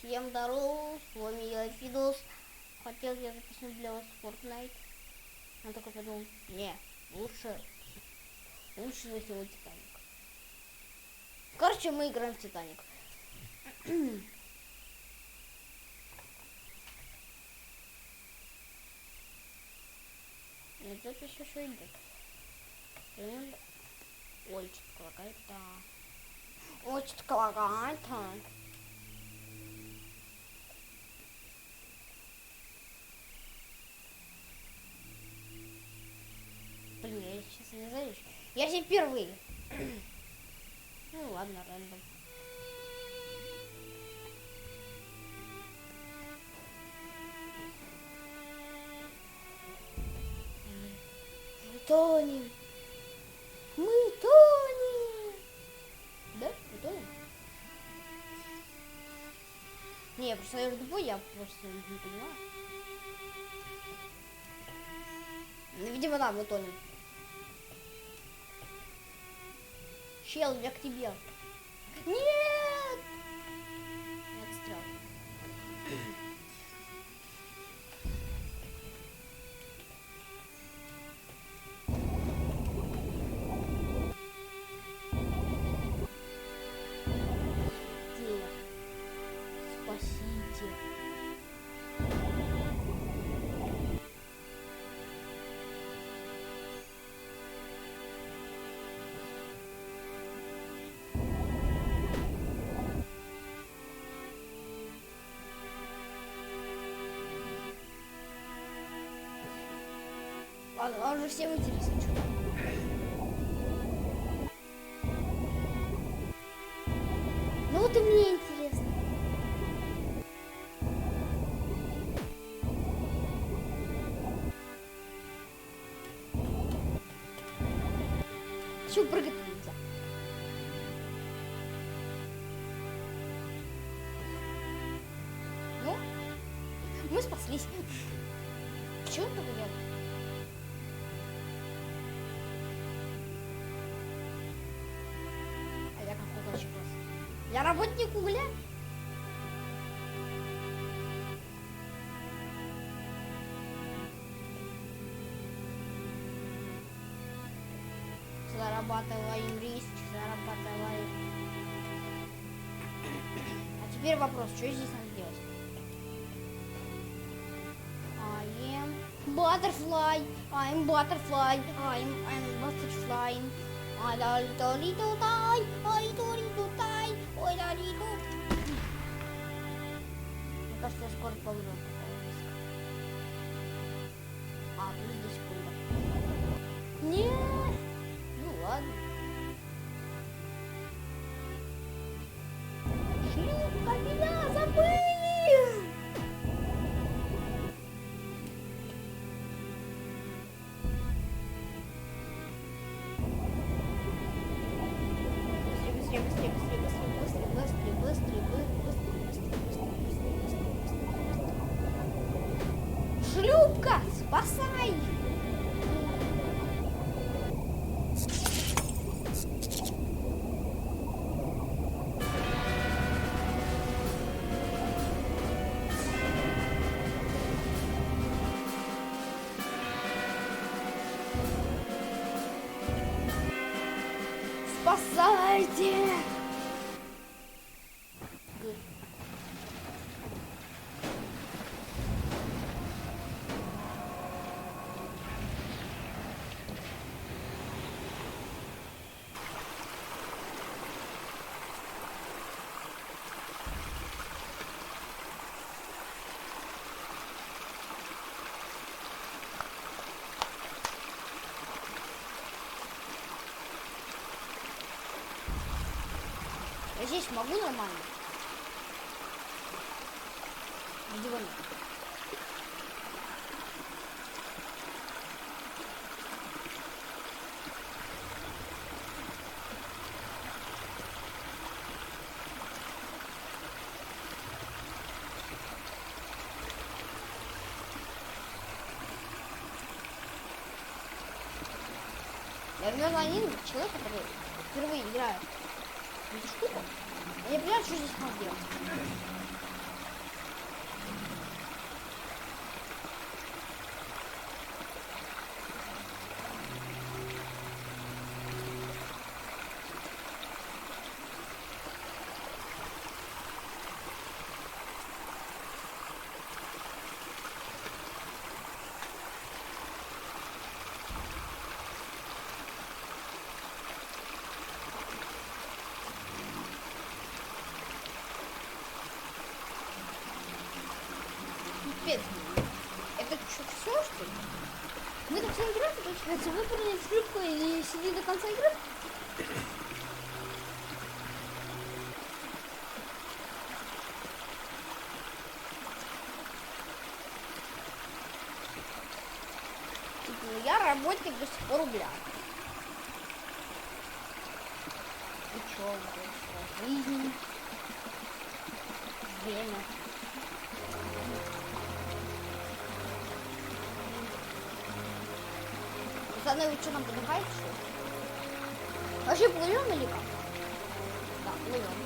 Всем здорово, с вами я, Фидос. Хотел я записать для вас Fortnite. Он такой подумал, не, лучше возьму Титаник. Короче, мы играем в Титаник. Нет, запись еще идет. Ой, что-то какая-то. Ой, что-то какая-то. Блин, я сейчас не залезу. Я же первый. Ну ладно, рэндом. Мы тонем. Мы тонем. Да? Мы тонем? Не, я просто тупой, я просто не понимаю. Ну, видимо, да, мы тонем. Чел, я к тебе. Нет! Не отстрел. Спасите. Ладно, уже всем интересно, что. Ну вот и мне интересно. Чего прыгать нельзя? Ну, мы спаслись. Чего это делать? А я как угольщик вас. Я работник угля. Зарабатываем риски, зарабатываем. А теперь вопрос, что здесь надо делать? Butterfly, I'm butterfly, I'm butterfly. I don't die, I don't die, ой, да, мне кажется, я скоро помру. А, плюс 10 секунд. Нет. Ну ладно. Шлюпка, меня забыли! Шлюпка, спасай! Спасайте! Я здесь могу нормально? Где вы? Я примерно один человек, который впервые играет в эту штуку. Я не понимаю, что здесь надо делать. Капец. Это что, все, что ли? Мы до конца игры, получается, выполнили шлюпку и сиди до конца игры? Типа, я работник до сих пор рубля. И чё, жизнь, время. Пацаны, вы что, нам подыхаете, что ли? Вообще плывем или как? Да, плывем.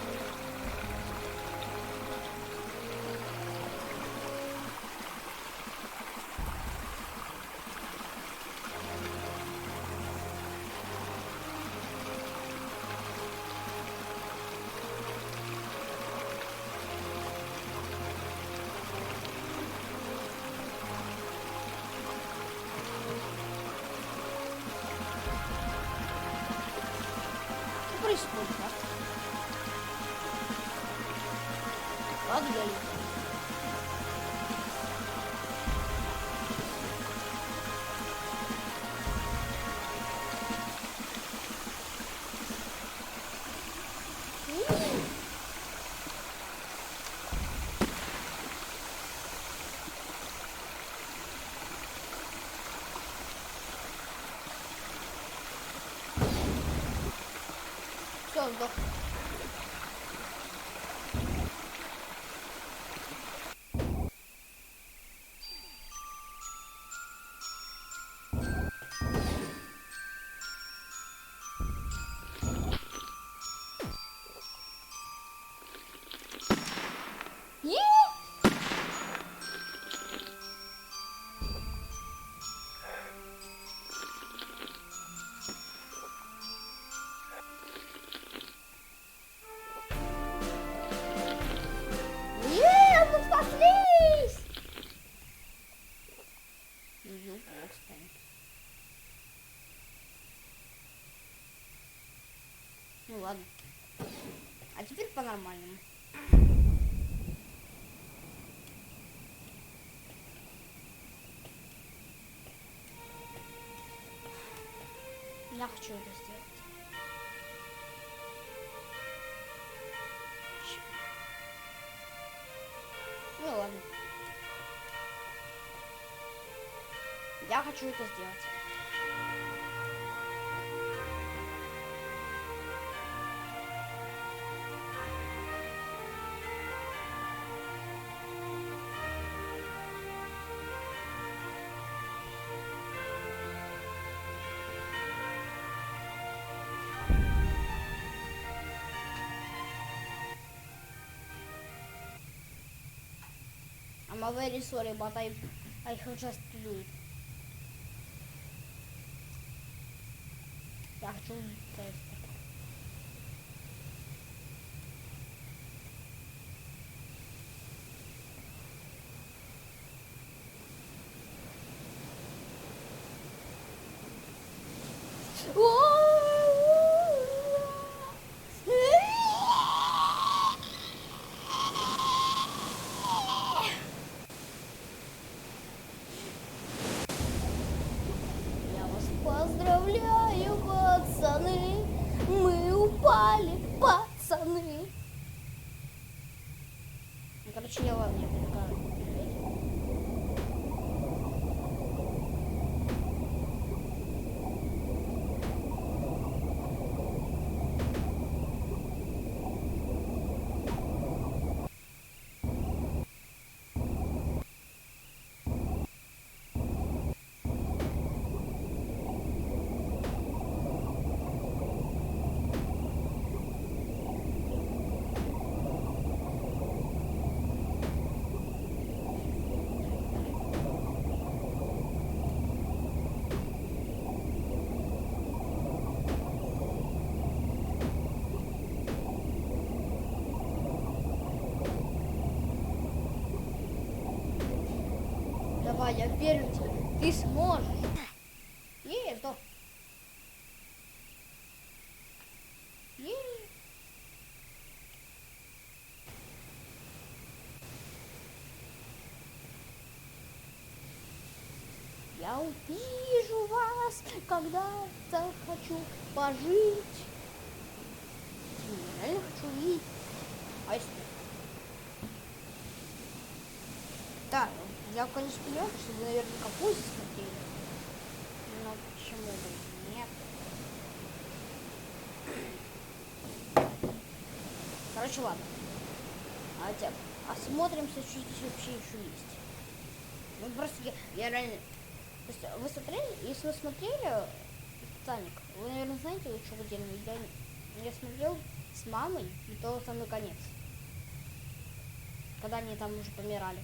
Что происходит, да? Ладно, я летаю. Все, сдох. Мы спаслись! Ну ладно. А теперь по-нормальному. Я хочу это сделать. Ну ладно. Я хочу это сделать. I'm very sorry, but I have just to do it. Я хочу тест. Я вас поздравляю, пацаны, мы упали, пацаны. Ну, короче, я ладно, я предлагаю. Давай, я верю в тебя. Ты сможешь. Не, что? Не. Я увижу вас, когда хочу пожить. Я реально хочу увидеть. А если... Да, я, конечно, понимаю, что вы наверняка позже смотрели. Но почему бы нет? Короче, ладно. Осмотримся, что здесь вообще еще есть. Ну просто я реально... То есть вы смотрели, если вы смотрели «Титаник», вы, наверное, знаете, что в отдельном. Я смотрел с мамой, и то самый конец. Когда они там уже помирали.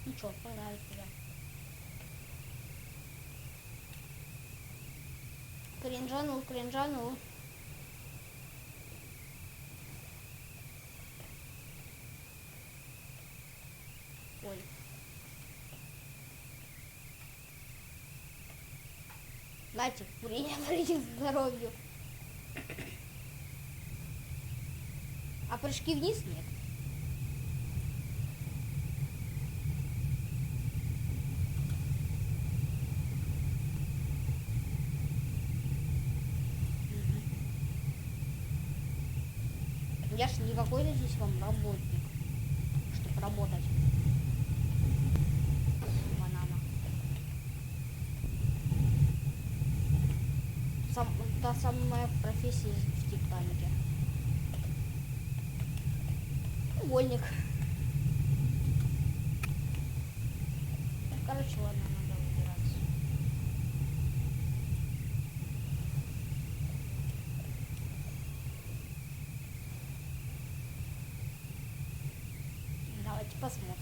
Ну что, погнали туда. Кринжанул. Ой. Знаете, курение здоровью. А прыжки вниз нет. Я ж не какой-то здесь вам работник, чтобы работать. Банана. Та самая профессия в «Титанике». Вольник. Короче, ладно, надо выбираться. Давайте посмотрим.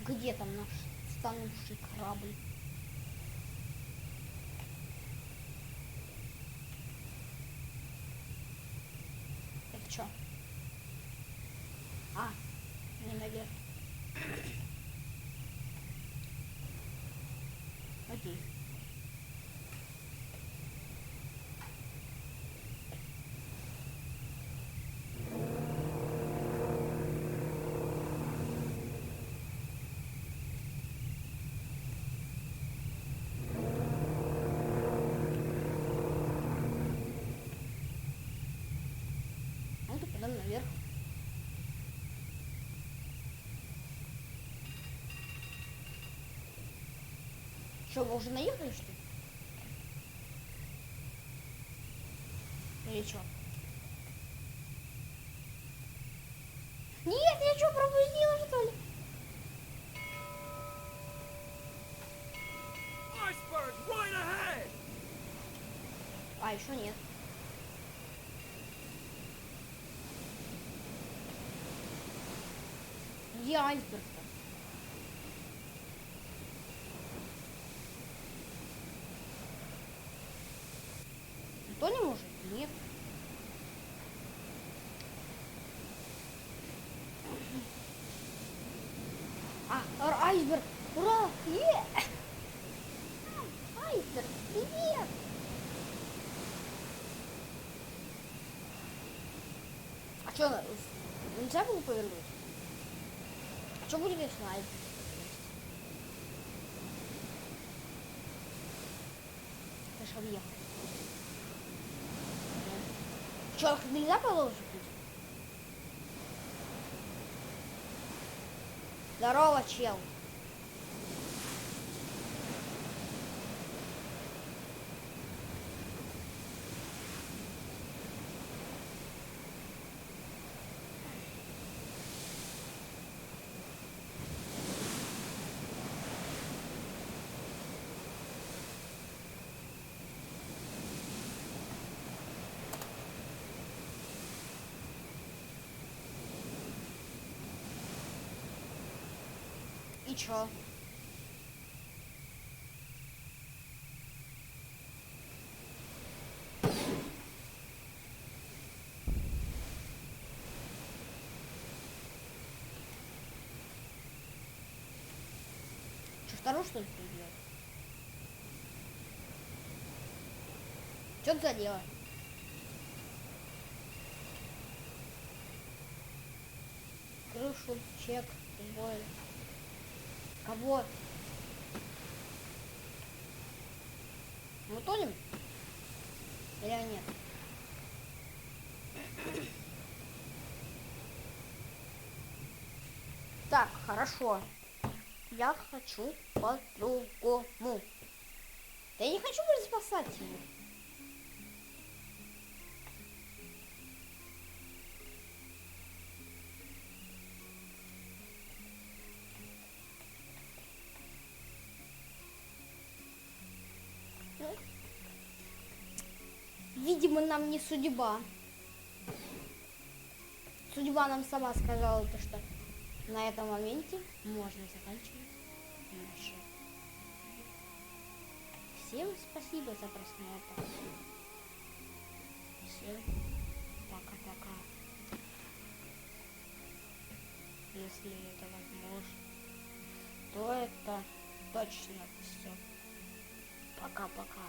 Где там наш станущий корабль? Это что? А, не наверх. Окей. Ну, то потом наверх. Что, вы уже наехали, что ли? Или что? Нет, я что, пропустила, что ли? А, еще нет. Где айсберг-то? Никто не может? Нет. Айсберг! Ура! Айсберг! Привет! А что, нельзя было повернуть? А что будет, если айсберг? Я ж объехал. Что, их нельзя продолжить? Здорово, чел. И чё? Что, второй что ли придет? Что ты за дело? Крышу, чек, бой. Кого? Мы тонем? Или нет? Так, хорошо. Я хочу по-другому. Да я не хочу больше спасать его. Ну, видимо, нам не судьба. Судьба нам сама сказала, то, что на этом моменте можно заканчивать наше. Всем спасибо за просмотр. Всем пока-пока. Если это возможно, то это точно все. Пока-пока.